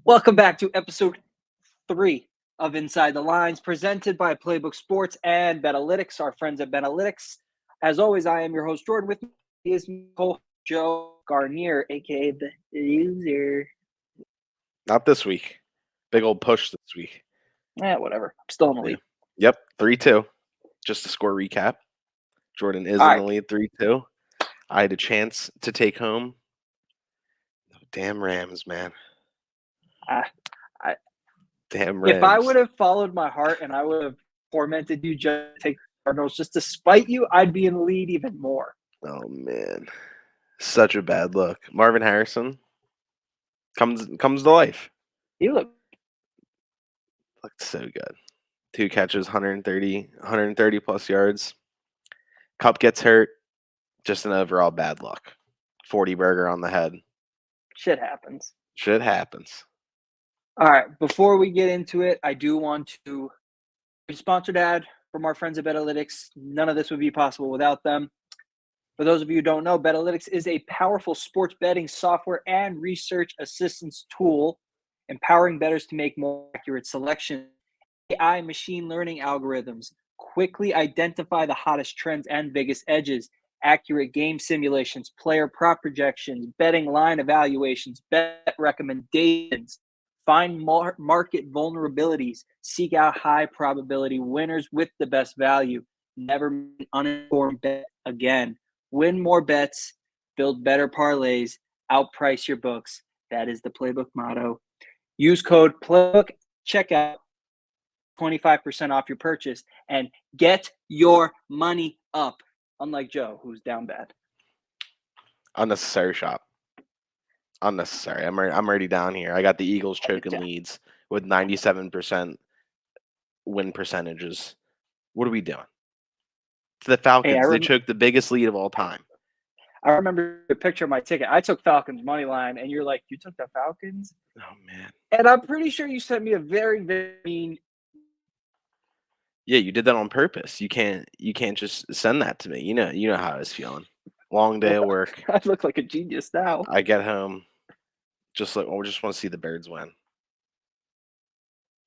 Welcome back to episode 3 of Inside the Lines, presented by Playbook Sports and Betalytics, our friends at Betalytics. As always, I am your host, Jordan. With me is Joe Garnier, aka the loser. Not this week. Big old push this week. Whatever. I'm still in the Yeah. lead. Yep, 3-2. Just a score recap. Jordan is All in right. the lead 3-2. I had a chance to take home. Damn Rams, man. I, I, Damn if I Rams. would have followed my heart and I would have tormented you just to take the Cardinals just to spite you, I'd be in the lead even more. Oh man. Such a bad look. Marvin Harrison comes to life. You look. Looked so good. 2 catches, 130 plus yards. Cup gets hurt. Just an overall bad luck. 40 burger on the head. Shit happens. Shit happens. All right. Before we get into it, I do want to sponsored ad from our friends at Betalytics. None of this would be possible without them. For those of you who don't know, Betalytics is a powerful sports betting software and research assistance tool, empowering bettors to make more accurate selections. AI machine learning algorithms quickly identify the hottest trends and biggest edges, accurate game simulations, player prop projections, betting line evaluations, bet recommendations, find market vulnerabilities, seek out high probability winners with the best value. Never make an uninformed bet again. Win more bets, build better parlays, outprice your books. That is the playbook motto. Use code playbook checkout 25% off your purchase and get your money up. Unlike Joe, who's down bad. Unnecessary shot. Unnecessary. I'm already down here. I got the Eagles choking leads with 97% win percentages. What are we doing? To the Falcons, they choked the biggest lead of all time. I remember the picture of my ticket. I took Falcons money line, and you're like, "You took the Falcons?" Oh man! And I'm pretty sure you sent me a very, very mean. Yeah, you did that on purpose. You can't just send that to me. You know how I was feeling. Long day of work. I look like a genius now. I get home, just want to see the Birds win.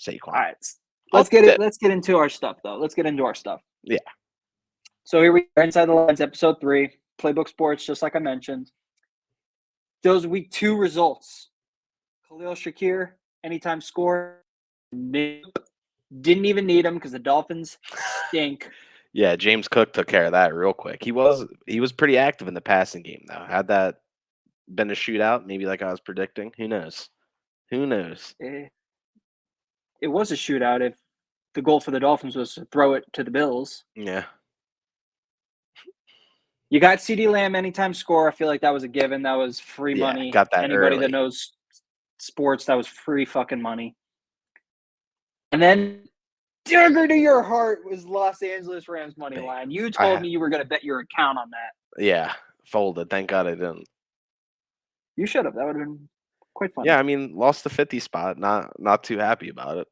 Saquon. All right, let's get into our stuff though. Let's get into our stuff. Yeah. So here we are, Inside the Lines, episode 3, Playbook Sports, just like I mentioned. Those week 2 results. Khalil Shakir, anytime score. Didn't even need him because the Dolphins stink. Yeah, James Cook took care of that real quick. He was pretty active in the passing game though. Had that been a shootout, maybe like I was predicting, who knows? Who knows? It was a shootout if the goal for the Dolphins was to throw it to the Bills. Yeah. You got CeeDee Lamb anytime score. I feel like that was a given. That was free money. Got that Anybody early. that knows sports, that was free fucking money. And then dagger to your heart was Los Angeles Rams money line. You told me you were going to bet your account on that. Yeah, folded. Thank God I didn't. You should have. That would have been quite fun. Yeah, I mean, lost the 50 spot. Not too happy about it.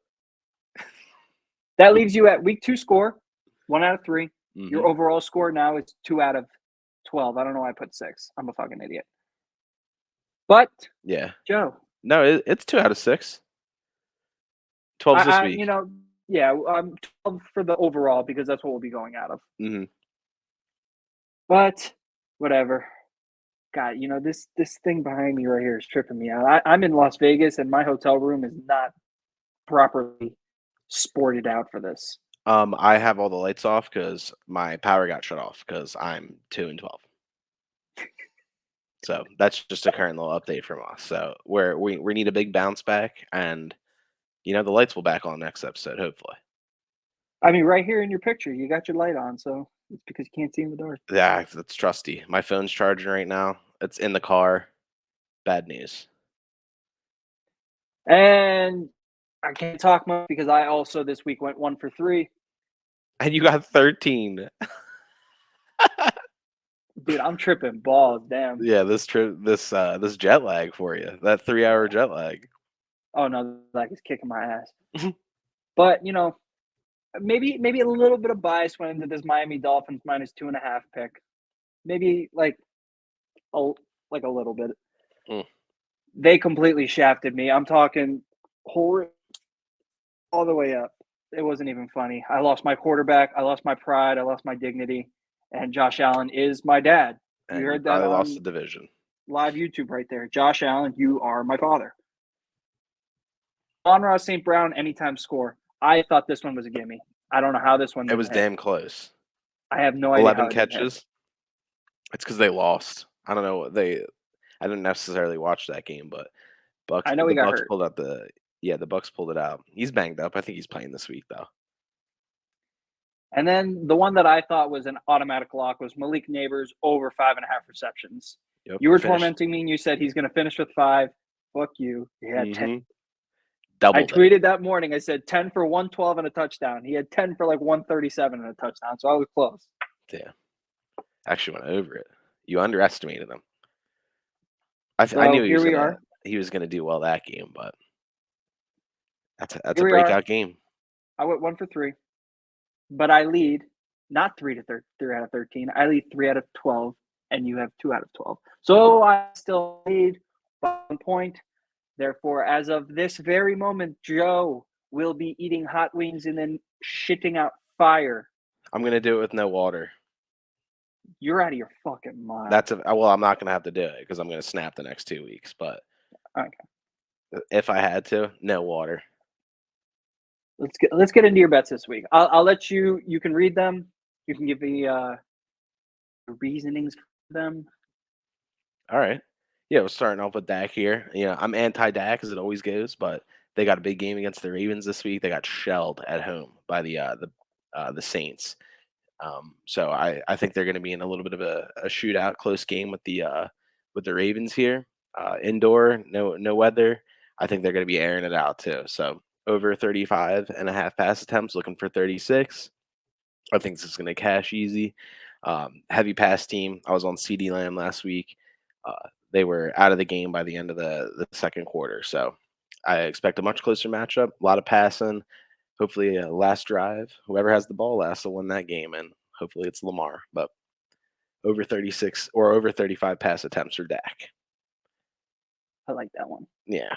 That leaves you at week 2 score, 1 out of 3. Mm-hmm. Your overall score now is 2 out of 12. I don't know why I put 6. I'm a fucking idiot. But yeah, Joe. No, it's 2 out of 6. 12 this week. I'm 12 for the overall because that's what we'll be going out of. Mm-hmm. But whatever. God, this thing behind me right here is tripping me out. I'm in Las Vegas and my hotel room is not properly sported out for this. I have all the lights off because my power got shut off because I'm 2-12. So that's just a current little update from us. So we need a big bounce back, and the lights will back on next episode, hopefully. I mean, right here in your picture, you got your light on, so it's because you can't see in the dark. Yeah, that's trusty. My phone's charging right now. It's in the car. Bad news. And I can't talk much because I also this week went 1 for 3. And you got 13. Dude, I'm tripping balls, damn. Yeah, this jet lag for you. That 3-hour jet lag. Oh no, like it's kicking my ass. But maybe a little bit of bias went into this Miami Dolphins -2.5 pick. Maybe like a little bit. They completely shafted me. I'm talking horror all the way up. It wasn't even funny. I lost my quarterback. I lost my pride. I lost my dignity. And Josh Allen is my dad. You And you heard that probably lost the on division. live YouTube right there. Josh Allen, you are my father. Amon-Ra St. Brown, anytime score. I thought this one was a gimme. I don't know how this one It didn't was hit. damn close. I have no idea how 11 it didn't hit. catches. It's because they lost. I don't know. I didn't necessarily watch that game, but I know he the got Bucks hurt. pulled out the Bucks pulled it out. He's banged up. I think he's playing this week though. And then the one that I thought was an automatic lock was Malik Neighbors over 5.5 receptions. Yep. You were finished. tormenting me and you said he's going to finish with 5. Fuck you. He had 10. I Doubled it. tweeted that morning. I said 10 for 112 and a touchdown. He had 10 for like 137 and a touchdown. So I was close. Yeah. Actually went over it. You underestimated him. I So knew here we are. he was gonna do well that game, but that's a Here we are. breakout game. I went 1 for 3, but I lead not 3 out of 13. I lead 3 out of 12, and you have 2 out of 12. So I still lead by 1 point. Therefore, as of this very moment, Joe will be eating hot wings and then shitting out fire. I'm gonna do it with no water. You're out of your fucking mind. Well, I'm not gonna have to do it because I'm gonna snap the next 2 weeks. But okay. If I had to, no water. Let's get into your bets this week. I'll let you. You can read them. You can give the reasonings for them. All right. Yeah, we're starting off with Dak here. I'm anti-Dak as it always goes, but they got a big game against the Ravens this week. They got shelled at home by the Saints. So I think they're going to be in a little bit of a shootout, close game with the Ravens here. Indoor, no weather. I think they're going to be airing it out too. So over 35.5 pass attempts, looking for 36. I think this is going to cash easy. Heavy pass team. I was on CD Lamb last week. They were out of the game by the end of the second quarter. So I expect a much closer matchup. A lot of passing. Hopefully, last drive. Whoever has the ball last will win that game, and hopefully it's Lamar. But over 36 or over 35 pass attempts for Dak. I like that one. Yeah.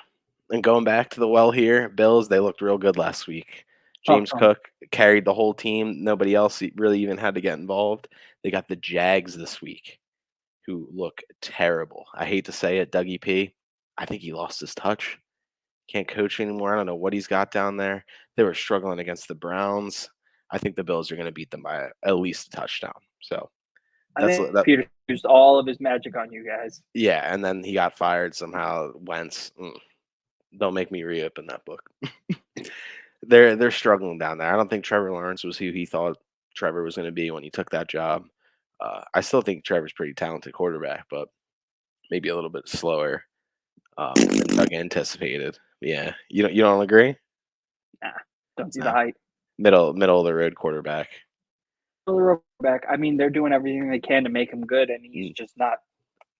And going back to the well here, Bills, they looked real good last week. James Cook carried the whole team. Nobody else really even had to get involved. They got the Jags this week, who look terrible. I hate to say it, Dougie P. I think he lost his touch. Can't coach anymore. I don't know what he's got down there. They were struggling against the Browns. I think the Bills are going to beat them by at least a touchdown. So I think Peter used all of his magic on you guys. Yeah, and then he got fired somehow. Wentz. Don't make me reopen that book. They're struggling down there. I don't think Trevor Lawrence was who he thought Trevor was going to be when he took that job. I still think Trevor's pretty talented quarterback, but maybe a little bit slower than Doug anticipated. Yeah, you don't agree? Nah, don't see the hype. Middle of the road quarterback. I mean, they're doing everything they can to make him good, and he's just not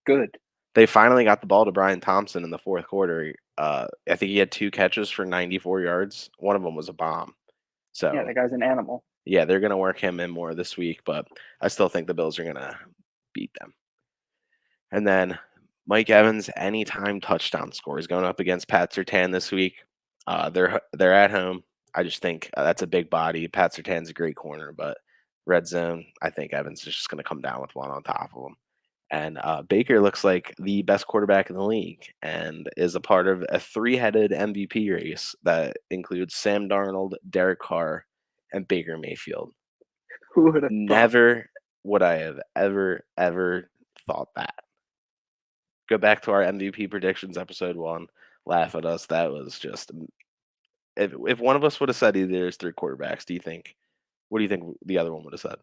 good. They finally got the ball to Brian Thompson in the fourth quarter. I think he had 2 catches for 94 yards. One of them was a bomb. So yeah, the guy's an animal. Yeah, they're going to work him in more this week, but I still think the Bills are going to beat them. And then Mike Evans, anytime touchdown score, is going up against Pat Surtain this week. They're at home. I just think that's a big body. Pat Surtain's a great corner, but red zone, I think Evans is just going to come down with one on top of him. And Baker looks like the best quarterback in the league and is a part of a 3-headed MVP race that includes Sam Darnold, Derek Carr, and Baker Mayfield. Who would have Never would I have ever thought that. Go back to our MVP predictions episode 1. Laugh at us. That was just if one of us would have said either there's 3 quarterbacks, what do you think the other one would have said?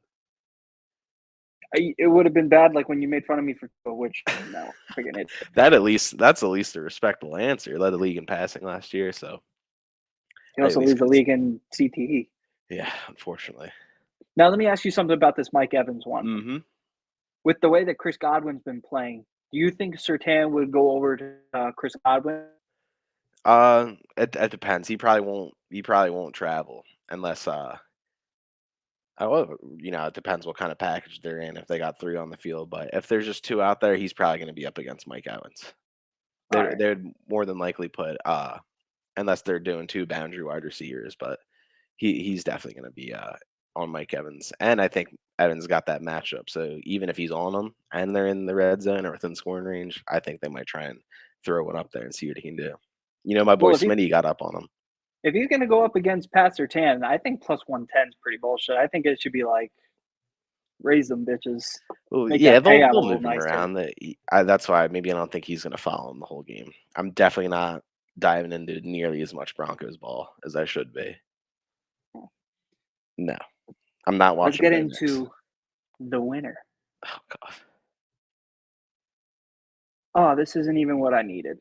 It would have been bad, like when you made fun of me for which no, forget it. That's at least a respectable answer. Led the league in passing last year, so he also leads the league in CTE. Yeah, unfortunately. Now let me ask you something about this Mike Evans one. Mm-hmm. With the way that Chris Godwin's been playing, do you think Surtain would go over to Chris Godwin? It depends. He probably won't travel unless it depends what kind of package they're in. If they got 3 on the field, but if there's just 2 out there, he's probably going to be up against Mike Evans. Alright. they'd more than likely put unless they're doing 2 boundary wide receivers, but he's definitely gonna be on Mike Evans. And I think Evans got that matchup. So even if he's on them and they're in the red zone or within scoring range, I think they might try and throw one up there and see what he can do. You know, my boy Well, Smitty got up on him. if he's gonna go up against Pat Surtain, I think plus 110 is pretty bullshit. I think it should be like raise them bitches. Well, Make yeah, that payout a they'll little move him nicer. around. That's why maybe I don't think he's gonna follow him the whole game. I'm definitely not diving into nearly as much Broncos ball as I should be. No, I'm not Let's watching. get Bo Nix. into the winner. Oh god. Oh, this isn't even what I needed.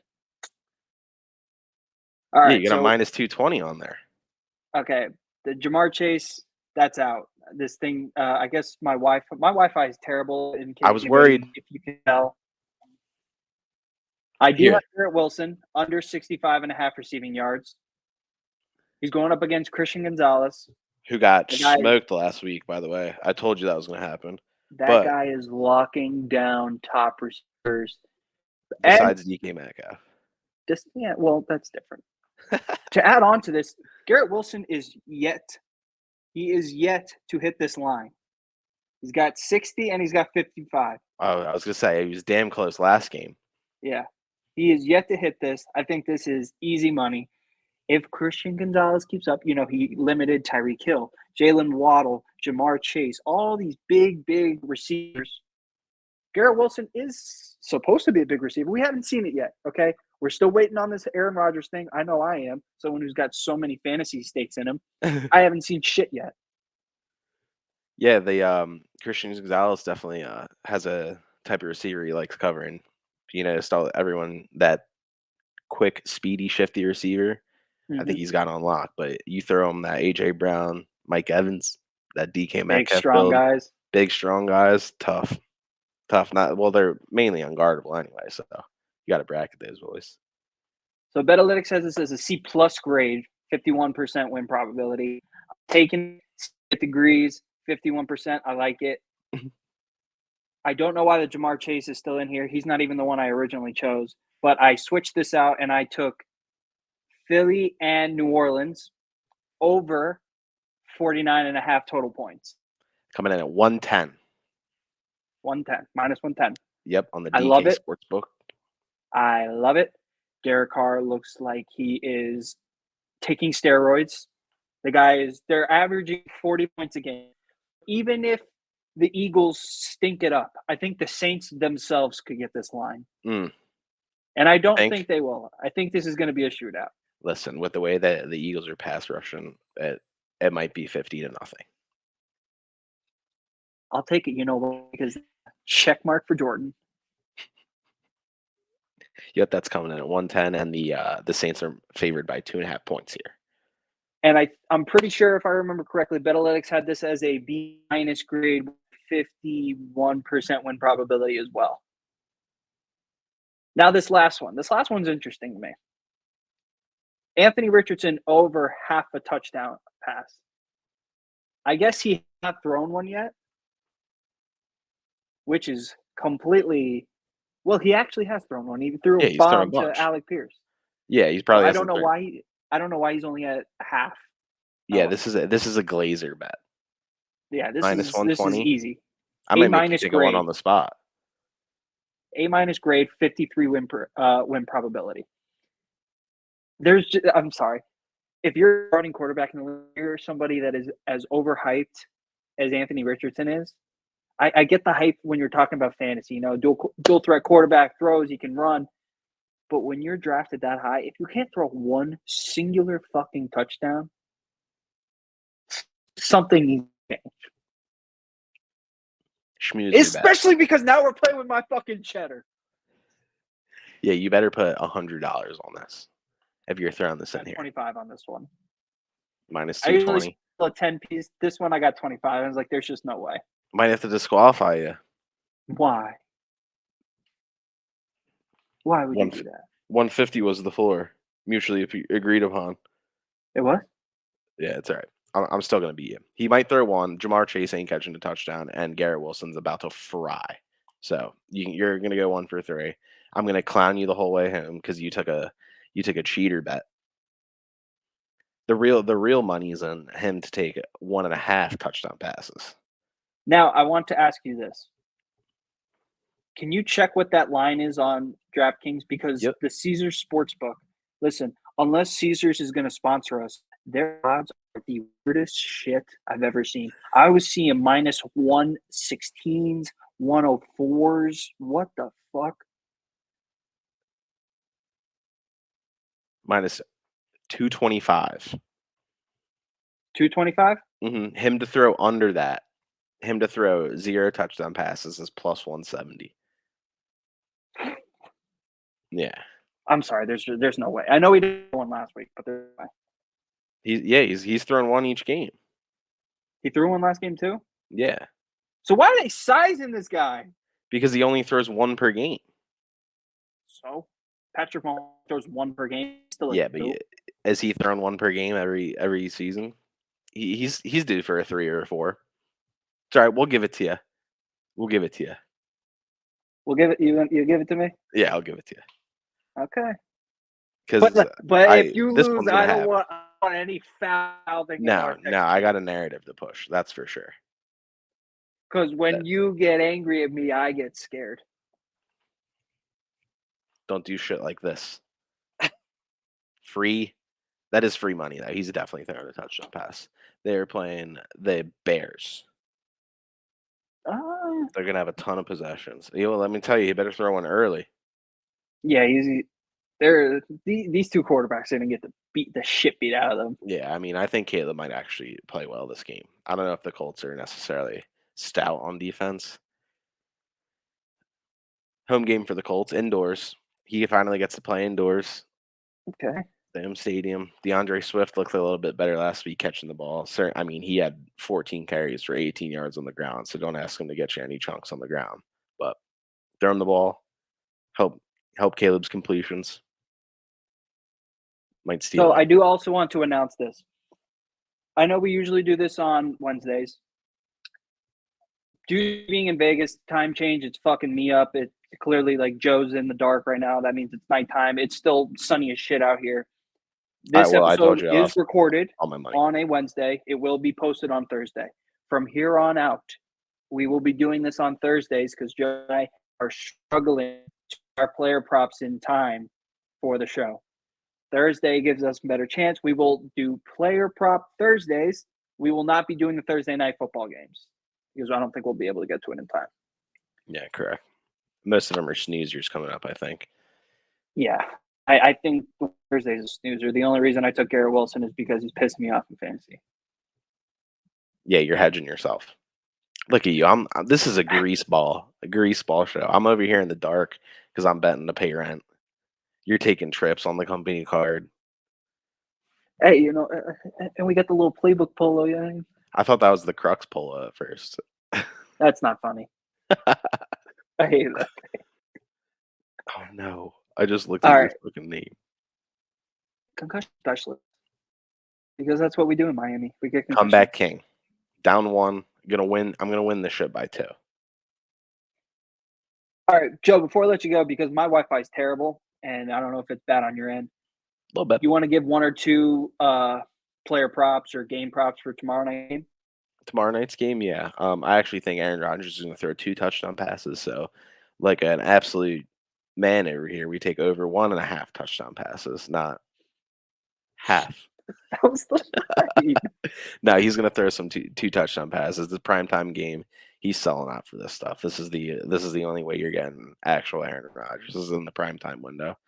All Yeah, right, you got a so minus 220 on there. okay, the Jamar Chase, that's out. This thing, I guess my Wi-Fi is terrible. In case I was worried. if you can tell. I do Here. have Garrett Wilson under 65.5 receiving yards. He's going up against Christian Gonzalez. Who got The guy- smoked last week, by the way. I told you that was going to happen. That But- guy is locking down top receivers. And Besides DK Metcalf. just yeah, well, that's different. To add on to this, Garrett Wilson is yet to hit this line. He's got 60 and he's got 55. Oh, I was going to say, he was damn close last game. Yeah. He is yet to hit this. I think this is easy money. If Christian Gonzalez keeps up, he limited Tyreek Hill, Jalen Waddle, Jamar Chase, all these big receivers. Garrett Wilson is supposed to be a big receiver. We haven't seen it yet, okay? We're still waiting on this Aaron Rodgers thing. I know I am. Someone who's got so many fantasy stakes in him. I haven't seen shit yet. Yeah, the Christian Gonzalez definitely has a type of receiver he likes covering. Everyone that quick, speedy, shifty receiver. I think he's got on lock. But you throw him that AJ Brown, Mike Evans, that DK Metcalf big, strong build, guys. big, strong guys, tough. They're mainly unguardable anyway, so you got to bracket those boys. So Betalytics has this as a C+ grade, 51% win probability. Taking 6 degrees, 51%. I like it. I don't know why the Jamar Chase is still in here. He's not even the one I originally chose. But I switched this out and I took Philly and New Orleans over 49.5 total points. Coming in at 110. 110, minus 110. Yep, on the I love DK it. Sportsbook. I love it. Derek Carr looks like he is taking steroids. They're averaging 40 points a game. Even if the Eagles stink it up, I think the Saints themselves could get this line. Mm. And I don't think they will. I think this is going to be a shootout. Listen, with the way that the Eagles are pass rushing, it might be 50-0. I'll take it, because check mark for Jordan. Yep, that's coming in at 110, and the Saints are favored by 2.5 points here. And I'm pretty sure, if I remember correctly, Betalytics had this as a B- grade, 51% win probability as well. Now this last one's interesting to me. Anthony Richardson over half a touchdown pass. I guess he has not thrown one yet, which is completely. Well, he actually has thrown one. He threw a bomb to Alec Pierce. Yeah, he's probably. I don't know why. I don't know why he's only at half. Yeah, this is a Glazer bet. Yeah, this -120. This is easy. I might make you take one on the spot. A- grade, 53 win probability. I'm sorry. If you're running quarterback in the league, you're somebody that is as overhyped as Anthony Richardson is. I get the hype when you're talking about fantasy. Dual threat quarterback, throws, he can run. But when you're drafted that high, if you can't throw one singular fucking touchdown, something needs to change. Especially because now we're playing with my fucking cheddar. Yeah, you better put $100 on this if you're throwing this in here. 25 on this one. Minus 220. A 10 piece. This one I got 25. I was like, there's just no way. Might have to disqualify you. Why? Why would you do that? 150 was the floor, mutually agreed upon. It was? Yeah, it's all right. I'm still going to beat you. He might throw one. Jamar Chase ain't catching a touchdown, and Garrett Wilson's about to fry. So you're going to go 1 for 3. I'm gonna clown you the whole way home because you took a cheater bet. The real money is on him to take 1.5 touchdown passes. Now, I want to ask you this. Can you check what that line is on DraftKings? Because Yep. the Caesars Sportsbook, listen, unless Caesars is going to sponsor us, their odds are the weirdest shit I've ever seen. I was seeing minus 116s, 104s. What the fuck? Minus 225. 225? Him to throw under that. Him to throw 0 touchdown passes is plus 170. Yeah. I'm sorry, there's no way. I know he did one last week, but there's no way. He's thrown one each game. He threw one last game too? Yeah. So why are they sizing this guy? Because he only throws one per game. So Patrick Mahomes throws one per game. Still Yeah, but has he thrown one per game every season? He's due for a 3 or a 4. Sorry, we'll give it to you. We'll give it to you. We'll give it. You give it to me. Yeah, I'll give it to you. Okay. Because But if you this lose, one's gonna I don't happen. want any foul thing. No, I got a narrative to push. That's for sure. Because when you get angry at me, I get scared. Don't do shit like this. Free. That is free money, though. He's definitely throwing a touchdown pass. They're playing the Bears. They're going to have a ton of possessions. Let me tell you, he better throw one early. Yeah, these two quarterbacks are going to get the shit beat out of them. Yeah, I mean, I think Caleb might actually play well this game. I don't know if the Colts are necessarily stout on defense. Home game for the Colts, indoors. He finally gets to play indoors. Okay. Same stadium. DeAndre Swift looked a little bit better last week catching the ball. I mean, he had 14 carries for 18 yards on the ground, so don't ask him to get you any chunks on the ground. But throw him the ball, help Caleb's completions. Might steal. So I do also want to announce this. I know we usually do this on Wednesdays. Due to being in Vegas, time change, it's fucking me up. It clearly like Joe's in the dark right now. That means it's nighttime. It's still sunny as shit out here. This episode is recorded on a Wednesday. It will be posted on Thursday. From here on out, we will be doing this on Thursdays because Joe and I are struggling to our player props in time for the show. Thursday gives us a better chance. We will do player prop Thursdays. We will not be doing the Thursday night football games because I don't think we'll be able to get to it in time. Yeah, correct. Most of them are snoozers coming up, I think. Yeah. I think Thursday's a snoozer. The only reason I took Garrett Wilson is because he's pissing me off in fantasy. Yeah, you're hedging yourself. Look at you. This is a grease ball show. I'm over here in the dark because I'm betting to pay rent. You're taking trips on the company card. Hey, and we got the little playbook polo. Yeah. I thought that was the Crux polo at first. That's not funny. I hate that. Oh no! I just looked at your fucking name. Concussion specialist. Because that's what we do in Miami. We get comeback king. Down 1. Gonna win. I'm gonna win this shit by 2. All right, Joe. Before I let you go, because my Wi-Fi is terrible, and I don't know if it's bad on your end. A little bit. You want to give 1 or 2 player props or game props for tomorrow night game? Tomorrow night's game, yeah. I actually think Aaron Rodgers is going to throw 2 touchdown passes. So, like an absolute man over here, we take over 1.5 touchdown passes, not half. That was the No, he's going to throw some 2 touchdown passes. The primetime game, he's selling out for this stuff. This is the only way you're getting actual Aaron Rodgers. This is in the primetime window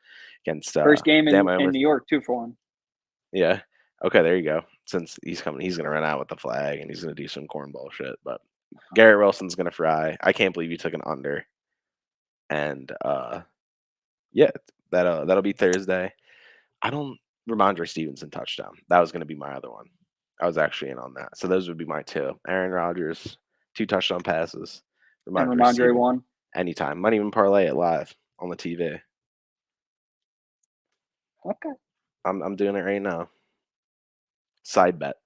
against first game in New York, 2 for 1. Yeah. Okay, there you go. Since he's coming, he's going to run out with the flag and he's going to do some cornball shit. But Garrett Wilson's going to fry. I can't believe you took an under. And yeah, that'll be Thursday. I don't Ramondre Stevenson touchdown. That was going to be my other one. I was actually in on that. So those would be my 2. Aaron Rodgers, 2 touchdown passes. Ramondre 1. Anytime. Might even parlay it live on the TV. Okay. I'm doing it right now. Side bet.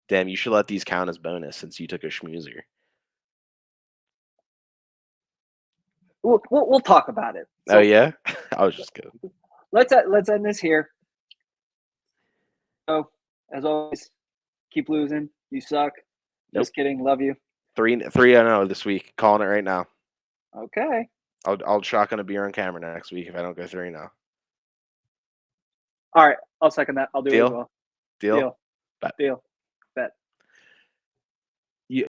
Damn, you should let these count as bonus since you took a schmoozer. We'll talk about it. Oh yeah, I was just kidding. Let's end this here. So, as always, keep losing. You suck. Just kidding. Love you. 3-0 this week. Calling it right now. Okay. I'll shotgun a beer on camera next week if I don't go 3-0. All right. I'll second that. I'll do it as Deal? well. Deal? Deal. Bet. Deal.